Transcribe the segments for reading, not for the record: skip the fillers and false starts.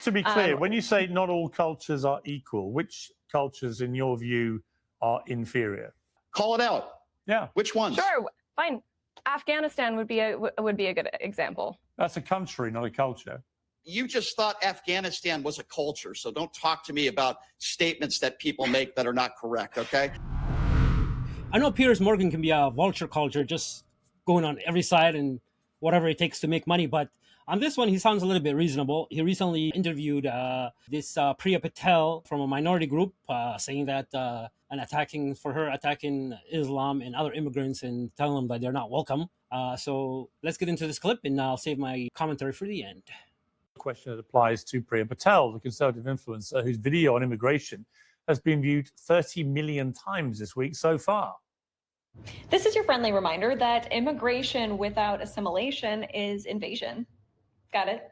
To be clear, when you say not all cultures are equal, which cultures, in your view, are inferior? Call it out. Yeah. Which ones? Sure, fine. Afghanistan would be a good example. That's a country, not a culture. You just thought Afghanistan was a culture, so don't talk to me about statements that people make that are not correct, okay? I know Piers Morgan can be a vulture culture, just going on every side and whatever it takes to make money, but on this one, he sounds a little bit reasonable. He recently interviewed this Priya Patel from a minority group, saying that and attacking Islam and other immigrants and telling them that they're not welcome. So let's get into this clip, and I'll save my commentary for the end. Question that applies to Priya Patel, the conservative influencer whose video on immigration has been viewed 30 million times this week so far. This is your friendly reminder that immigration without assimilation is invasion. Got it?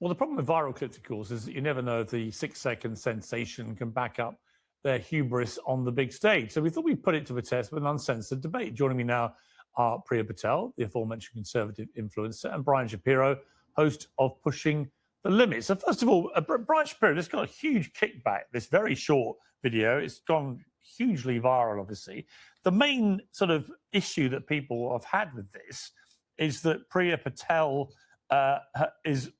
Well, the problem with viral clips, of course, is that you never know if the 6-second sensation can back up their hubris on the big stage. So we thought we'd put it to the test with an uncensored debate. Joining me now are Priya Patel, the aforementioned conservative influencer, and Brian Shapiro, host of Pushing the Limits. So first of all, Brian Shapiro, this got a huge kickback, this very short video. It's gone hugely viral, obviously. The main sort of issue that people have had with this is that Priya Patel is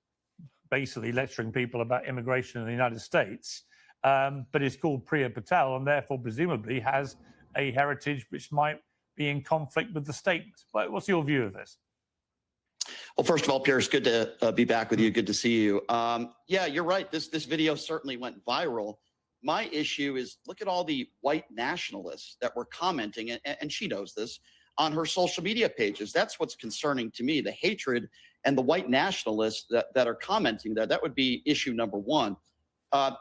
basically lecturing people about immigration in the United States, but is called Priya Patel and therefore presumably has a heritage which might be in conflict with the statement. What's your view of this? Well, first of all, Piers, good to be back with you. Good to see you. Yeah, you're right. This video certainly went viral. My issue is look at all the white nationalists that were commenting, and she knows this, on her social media pages. That's what's concerning to me, the hatred and the white nationalists that are commenting there. That would be issue number one.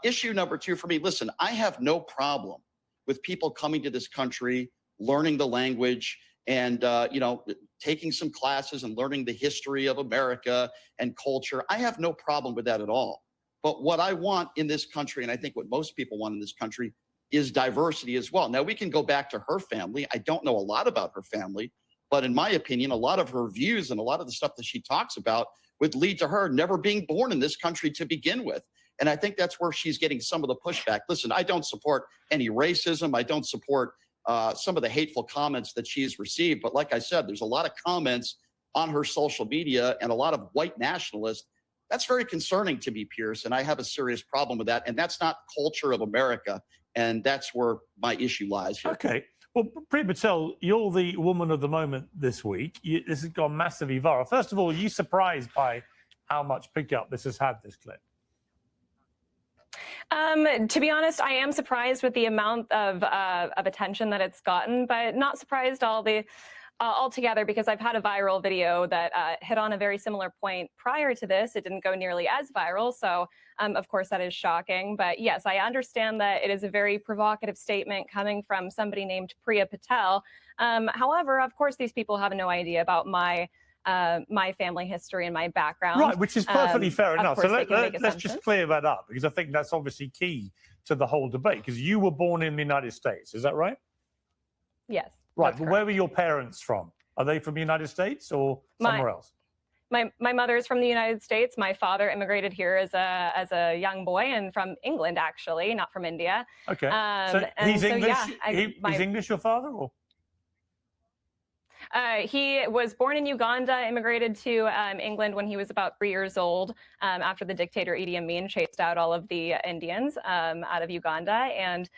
Issue number two for me, listen, I have no problem with people coming to this country, learning the language, and taking some classes and learning the history of America and culture. I have no problem with that at all. But what I want in this country, and I think what most people want in this country, is diversity as well. Now, we can go back to her family. I don't know a lot about her family, but in my opinion, a lot of her views and a lot of the stuff that she talks about would lead to her never being born in this country to begin with. And I think that's where she's getting some of the pushback. Listen, I don't support any racism. I don't support some of the hateful comments that she's received. But like I said, there's a lot of comments on her social media and a lot of white nationalists. That's very concerning to me, Piers, and I have a serious problem with that. And that's not culture of America. And that's where my issue lies here. Okay. Well, Priya Patel, you're the woman of the moment this week. This has gone massively viral. First of all, are you surprised by how much pickup this has had, this clip? To be honest, I am surprised with the amount of attention that it's gotten, but not surprised altogether, because I've had a viral video that hit on a very similar point prior to this. It didn't go nearly as viral, so of course that is shocking. But yes, I understand that it is a very provocative statement coming from somebody named Priya Patel. However, of course, these people have no idea about my family history and my background. Right, which is perfectly fair enough. So let's just clear that up, because I think that's obviously key to the whole debate, because you were born in the United States. Is that right? Yes. Right, but where were your parents from? Are they from the United States or somewhere else? My mother is from the United States. My father immigrated here as a young boy and from England, actually, not from India. Okay. So he's English. Yeah, he's English, your father, or? He was born in Uganda, immigrated to England when he was about 3 years old, after the dictator Idi Amin chased out all of the Indians out of Uganda, and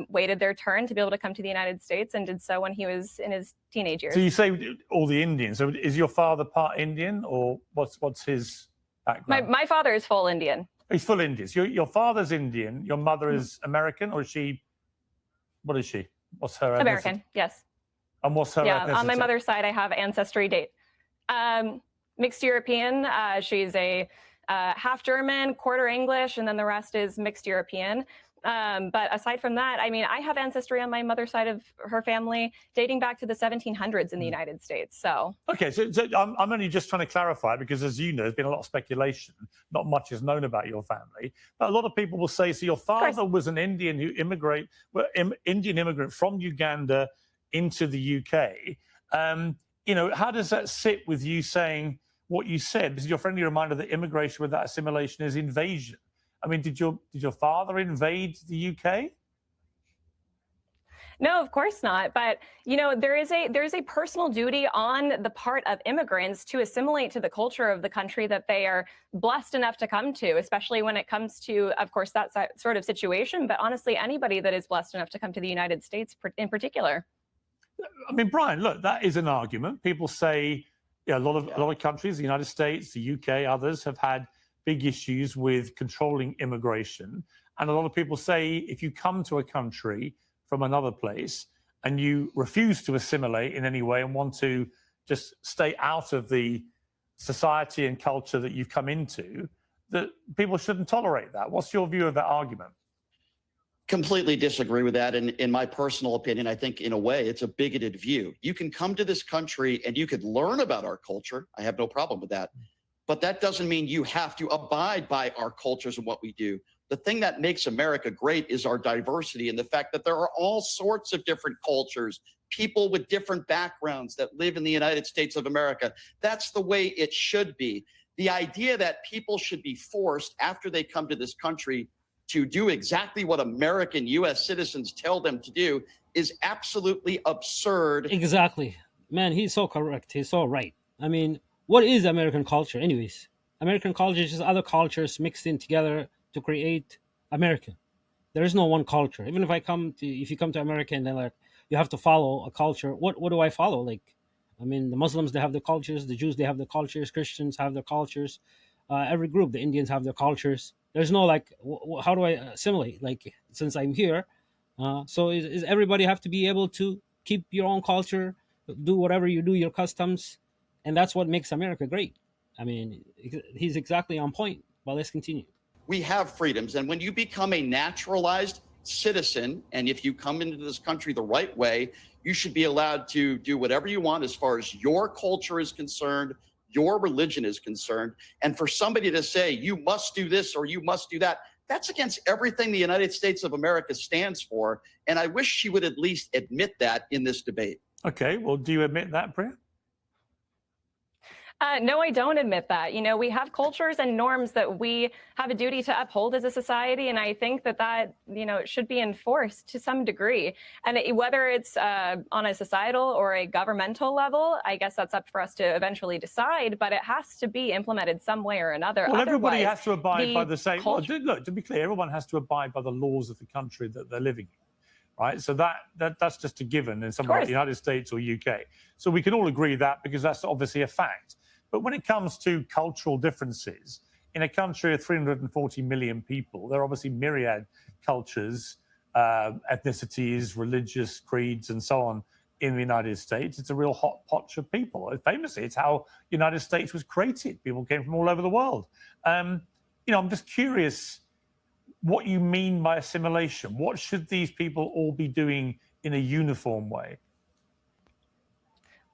waited their turn to be able to come to the United States, and did so when he was in his teenage years. So you say all the Indians. So is your father part Indian, or what's his background? My father is full Indian. He's full Indian. So your father's Indian. Your mother is American, or is she? What is she? What's her? American. Ethnicity? Yes. And what's her ethnicity? On my mother's side, I have ancestry date. Mixed European. She's a half German, quarter English, and then the rest is mixed European. But aside from that, I mean, I have ancestry on my mother's side of her family dating back to the 1700s in the United States. So okay, so I'm only just trying to clarify, because as you know, there's been a lot of speculation. Not much is known about your family. But a lot of people will say, so your father was an Indian Indian immigrant from Uganda into the UK. You know, how does that sit with you saying, what you said. This is your friendly reminder that immigration without assimilation is invasion. I mean, did your father invade the UK? No, of course not. But there is a personal duty on the part of immigrants to assimilate to the culture of the country that they are blessed enough to come to, especially when it comes to, of course, that sort of situation. But honestly, anybody that is blessed enough to come to the United States in particular. I mean, Brian, look, that is an argument. People say, yeah, a lot of countries, the United States, the UK, others have had big issues with controlling immigration. And a lot of people say if you come to a country from another place and you refuse to assimilate in any way and want to just stay out of the society and culture that you've come into, that people shouldn't tolerate that. What's your view of that argument? Completely disagree with that. And in my personal opinion, I think in a way it's a bigoted view. You can come to this country and you could learn about our culture. I have no problem with that. But that doesn't mean you have to abide by our cultures and what we do. The thing that makes America great is our diversity and the fact that there are all sorts of different cultures, people with different backgrounds that live in the United States of America. That's the way it should be. The idea that people should be forced after they come to this country to do exactly what American U.S. citizens tell them to do is absolutely absurd. Exactly. Man, he's so correct. He's so right. I mean, what is American culture anyways? American culture is just other cultures mixed in together to create American. There is no one culture. Even if you come to America and then like you have to follow a culture, what do I follow? Like, I mean, the Muslims, they have their cultures, the Jews, they have their cultures, Christians have their cultures, every group, the Indians have their cultures. There's no like, how do I assimilate? Like, since I'm here, so is everybody have to be able to keep your own culture, do whatever you do, your customs, and that's what makes America great. I mean, he's exactly on point. But let's continue. We have freedoms. And when you become a naturalized citizen, and if you come into this country the right way, you should be allowed to do whatever you want as far as your culture is concerned, your religion is concerned. And for somebody to say, you must do this or you must do that, that's against everything the United States of America stands for. And I wish she would at least admit that in this debate. Okay, well, do you admit that, Priya? No, I don't admit that. We have cultures and norms that we have a duty to uphold as a society, and I think that it should be enforced to some degree. And whether it's on a societal or a governmental level, I guess that's up for us to eventually decide. But it has to be implemented some way or another. Well, everybody has to abide by the same. culture- Well, look, to be clear, everyone has to abide by the laws of the country that they're living in. Right, so that's just a given in somewhere like the United States or UK. So we can all agree that because that's obviously a fact. But when it comes to cultural differences, in a country of 340 million people, there are obviously myriad cultures, ethnicities, religious creeds, and so on in the United States. It's a real hot pot of people. Famously, it's how the United States was created. People came from all over the world. I'm just curious what you mean by assimilation. What should these people all be doing in a uniform way?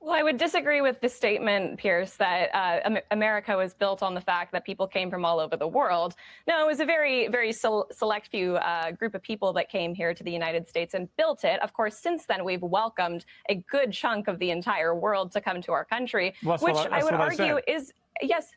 Well, I would disagree with the statement, Piers, that America was built on the fact that people came from all over the world. No, it was a very, very select few group of people that came here to the United States and built it. Of course, since then, we've welcomed a good chunk of the entire world to come to our country, which I would argue is, yes.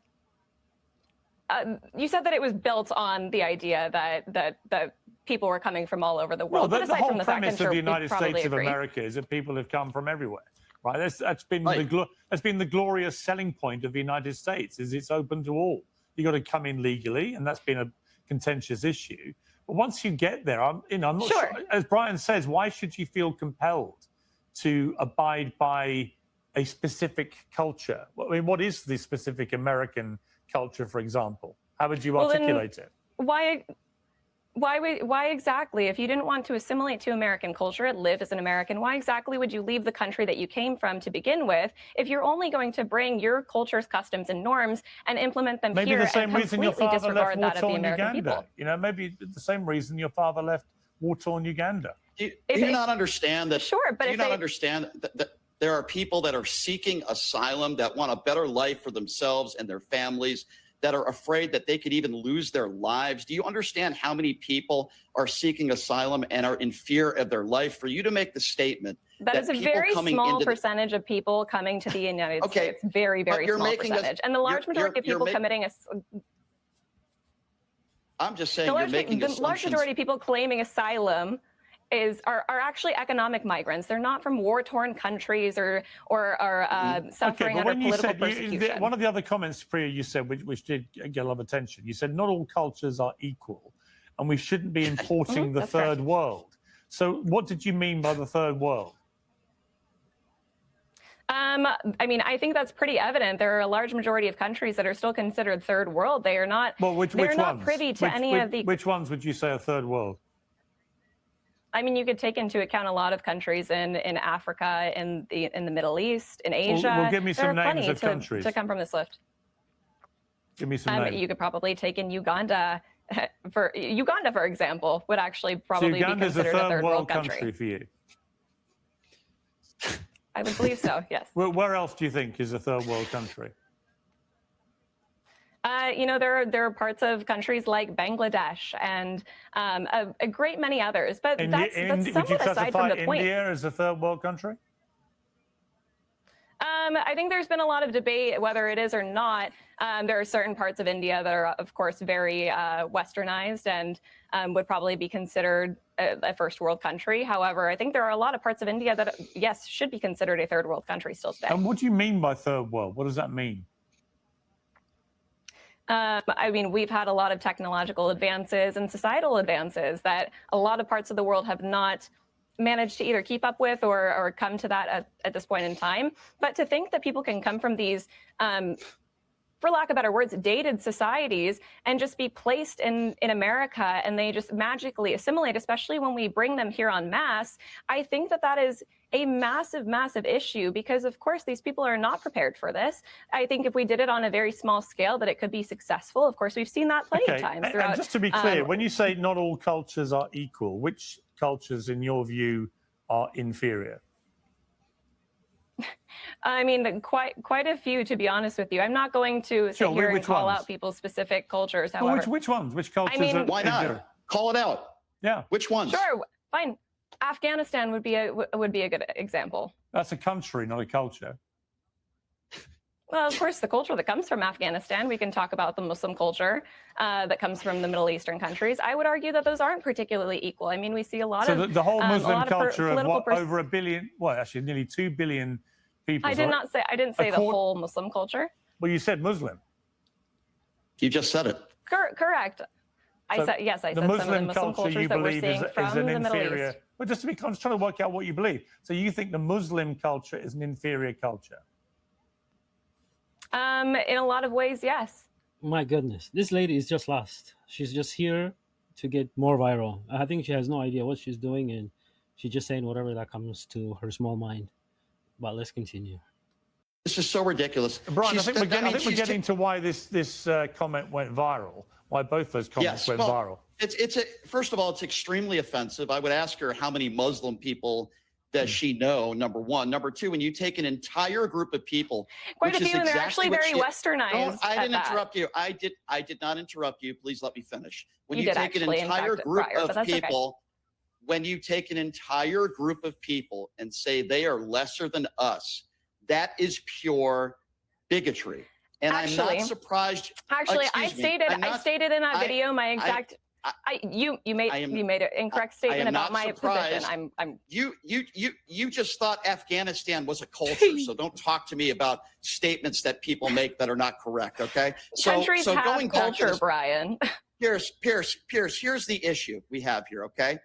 You said that it was built on the idea that people were coming from all over the world. Well, but the aside whole from the fact, premise I'm sure of the United States of agree. America is that people have come from everywhere. Right, that's been right. That's been the glorious selling point of the United States. Is it's open to all. You got to come in legally, and that's been a contentious issue. But once you get there, I'm not sure. As Brian says, why should you feel compelled to abide by a specific culture? I mean, what is the specific American culture, for example? How would you articulate it? Why exactly, if you didn't want to assimilate to American culture, live as an American, why exactly would you leave the country that you came from to begin with if you're only going to bring your culture's customs and norms and implement them maybe here the same and reason your completely father left disregard that of the war-torn American Uganda. people? Maybe the same reason your father left war-torn Uganda. Do you not understand that? Sure, but do you not understand that there are people that are seeking asylum that want a better life for themselves and their families, that are afraid that they could even lose their lives? Do you understand how many people are seeking asylum and are in fear of their life? For you to make the statement that is a people very coming small into percentage of people coming to the United Okay, States. Very, very you're small making percentage. And the large majority of people committing I'm just saying the you're making the assumptions. large majority of people claiming asylum are actually economic migrants. They're not from war-torn countries or suffering under political persecution. One of the other comments, Priya, you said, which did get a lot of attention, you said not all cultures are equal, and we shouldn't be importing the third world. So what did you mean by the third world? I mean, I think that's pretty evident. There are a large majority of countries that are still considered third world. They are not. Well, which they're not ones? privy to any of the. Which ones would you say are third world? I mean, you could take into account a lot of countries in Africa, in the Middle East, in Asia. Well, give me some names of to, countries to come from this list. Give me some names. You could probably take in Uganda. For example, would actually probably be considered a third world country for you. I would believe so. Yes. Where else do you think is a third world country? You know, there are parts of countries like Bangladesh and a great many others, but that's somewhat aside from the point. India as a third world country? I think there's been a lot of debate whether it is or not. There are certain parts of India that are, of course, very westernized and would probably be considered a first world country. However, I think there are a lot of parts of India that, yes, should be considered a third world country still today. And what do you mean by third world? What does that mean? I mean, we've had a lot of technological advances and societal advances that a lot of parts of the world have not managed to either keep up with or come to that at this point in time. But to think that people can come from these, for lack of better words, dated societies and just be placed in America and they just magically assimilate, especially when we bring them here en masse, I think that is a massive, massive issue because, of course, these people are not prepared for this. I think if we did it on a very small scale, that it could be successful. Of course, we've seen that plenty of times throughout. And just to be clear, when you say not all cultures are equal, which cultures, in your view, are inferior? I mean, quite a few, to be honest with you. I'm not going to sit here and call out people's specific cultures. However, well, which ones? Which cultures? I mean, are why not? inferior? Call it out. Yeah. Which ones? Sure, fine. Afghanistan would be a good example. That's a country, not a culture. Well, of course, the culture that comes from Afghanistan, we can talk about the Muslim culture that comes from the Middle Eastern countries. I would argue that those aren't particularly equal. I mean, we see a lot of... So the whole Muslim culture of what, over over a billion, well, actually nearly 2 billion people. I didn't say the whole Muslim culture. Well, you said Muslim. You just said it. Correct. I said some of the Muslim cultures that we're seeing from the Middle East. Well, just to be, I'm just trying to work out what you believe. So you think the Muslim culture is an inferior culture? In a lot of ways, yes. My goodness, this lady is just lost. She's just here to get more viral. I think she has no idea what she's doing, and she's just saying whatever that comes to her small mind. But let's continue. This is so ridiculous. Brian, I think we're getting to why this comment went viral. Why both those comments went viral. First of all, it's extremely offensive. I would ask her how many Muslim people does she know, number one. Number two, when you take an entire group of people, quite a few, and they're actually very westernized. I didn't interrupt you. I did not interrupt you. Please let me finish. When you take an entire group of people, when you take an entire group of people and say they are lesser than us, that is pure bigotry. And I'm not surprised. Actually, I stated in that video my exact. You made an incorrect statement about my position. You just thought Afghanistan was a culture, so don't talk to me about statements that people make that are not correct. Okay, countries have going culture, back to Brian. Piers, here's the issue we have here. Okay,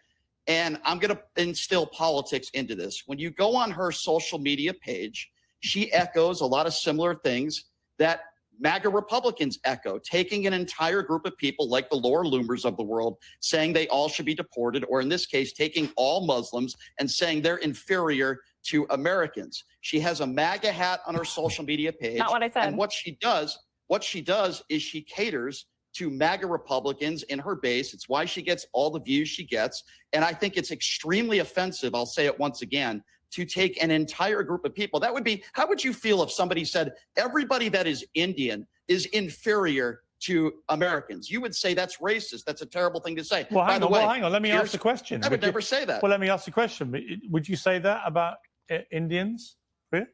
and I'm going to instill politics into this. When you go on her social media page, she echoes a lot of similar things that MAGA Republicans echo, taking an entire group of people like the Laura Loomers of the world, saying they all should be deported, or in this case, taking all Muslims and saying they're inferior to Americans. She has a MAGA hat on her social media page. Not what I said. And what she does is she caters to MAGA Republicans in her base. It's why she gets all the views she gets. And I think it's extremely offensive, I'll say it once again, to take an entire group of people. That would be, how would you feel if somebody said everybody that is Indian is inferior to Americans. You would say that's racist. That's a terrible thing to say. Well, By hang the on. way, Well, hang on. Let me ask Piers, the question. I would never say that. Well, let me ask the question. Would you say that about Indians? Really?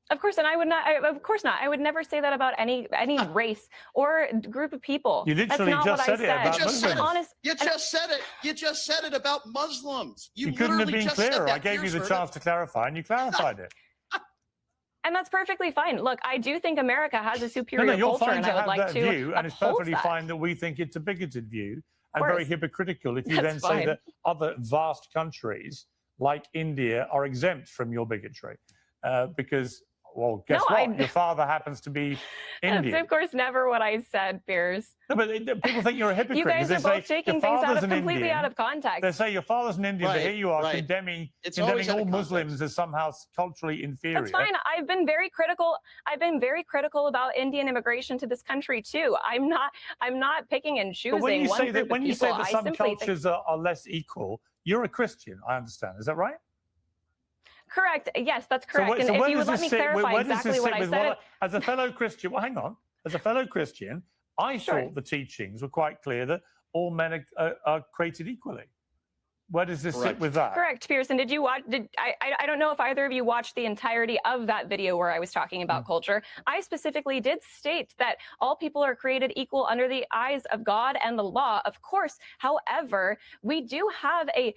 Of course, and I would not. Of course not. I would never say that about any race or group of people. You literally That's not just what said it I about said. You just said it. Honest, You just said it. You just said it about Muslims. You couldn't have literally been just said clearer. that. I gave you Piers the heard chance it. to clarify, and you clarified it. and that's perfectly fine. Look, I do think America has a No, superior you're culture, fine and to I would have like that to view, and it's uphold perfectly that. fine that we think it's a bigoted view and course. very hypocritical if you then That's say fine. that other vast countries like India are exempt from your bigotry. Because, well, guess No, what? Your father happens to be Indian. That's of course never what I said, Piers. No, but people think you're a hypocrite. You guys because are they both say taking your things father's an completely Indian. out of context. They say your father's an Indian, but Right, here you are right. condemning It's always all out of Muslims context. as somehow culturally inferior. That's fine. I've been very critical. I've been very critical about Indian immigration to this country too. I'm not picking and choosing But when you one say group that, of when you say people. that I some simply think- cultures are less equal, you're a Christian. I understand. Is that right? Correct. Yes, that's correct. So and where if you does would let this me sit- clarify where does this exactly sit what I with said. as a fellow Christian, well, hang on. As a fellow Christian, I Sure. thought the teachings were quite clear that all men are created equally. Where does this sit Correct. with that? Correct, Pearson. Did you watch? I don't know if either of you watched the entirety of that video where I was talking about culture. I specifically did state that all people are created equal under the eyes of God and the law, of course. However, we do have a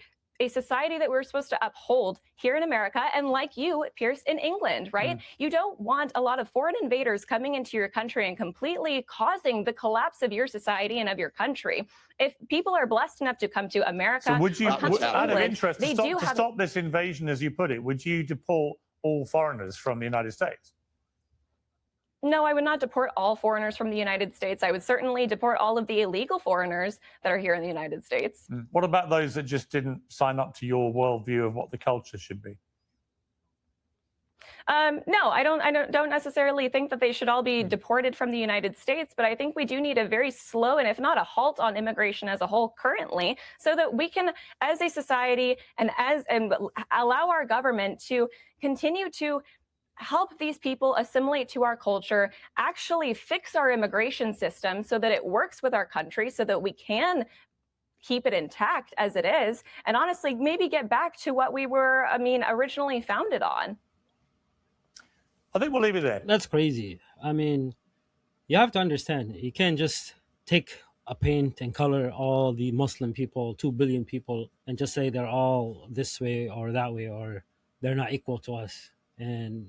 society that we're supposed to uphold here in America, and like you, Pierce, in England, right? You don't want a lot of foreign invaders coming into your country and completely causing the collapse of your society and of your country. If people are blessed enough to come to America, So would you, or come to out of England, interest, they do to have stop this invasion, as you put it, would you deport all foreigners from the United States? No, I would not deport all foreigners from the United States. I would certainly deport all of the illegal foreigners that are here in the United States. What about those that just didn't sign up to your worldview of what the culture should be? No, I don't necessarily think that they should all be deported from the United States, but I think we do need a very slow and, if not a halt on immigration as a whole currently, so that we can, as a society and allow our government to continue to help these people assimilate to our culture, actually fix our immigration system so that it works with our country, so that we can keep it intact as it is, and honestly, maybe get back to what we were, originally founded on. I think we'll leave it there. That's crazy. I mean, you have to understand, you can't just take a paint and color all the Muslim people, 2 billion people, and just say they're all this way or that way, or they're not equal to us. And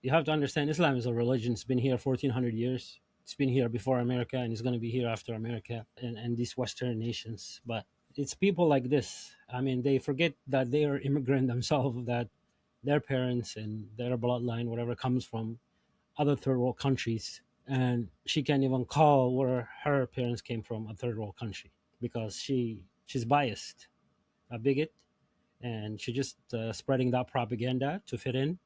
you have to understand, Islam is a religion. It's been here 1400 years. It's been here before America, and it's going to be here after America and these Western nations. But it's people like this. I mean, they forget that they are immigrant themselves, that their parents and their bloodline, whatever, comes from other third world countries. And she can't even call where her parents came from a third world country because she's biased, a bigot, and she's just spreading that propaganda to fit in.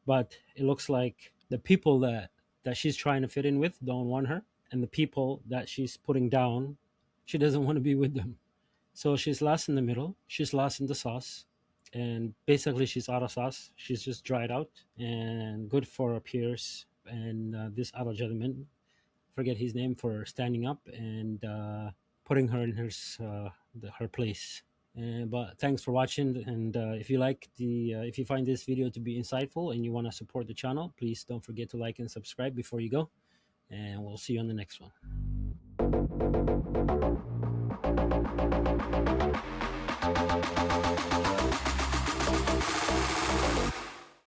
But it looks like the people that she's trying to fit in with don't want her, and the people that she's putting down, she doesn't want to be with them. So she's lost in the middle. She's lost in the sauce, and basically she's out of sauce. She's just dried out. And good for Piers and this other gentleman, forget his name, for standing up and putting her in her place. But thanks for watching, and if you find this video to be insightful and you want to support the channel, please don't forget to like and subscribe before you go, and we'll see you on the next one.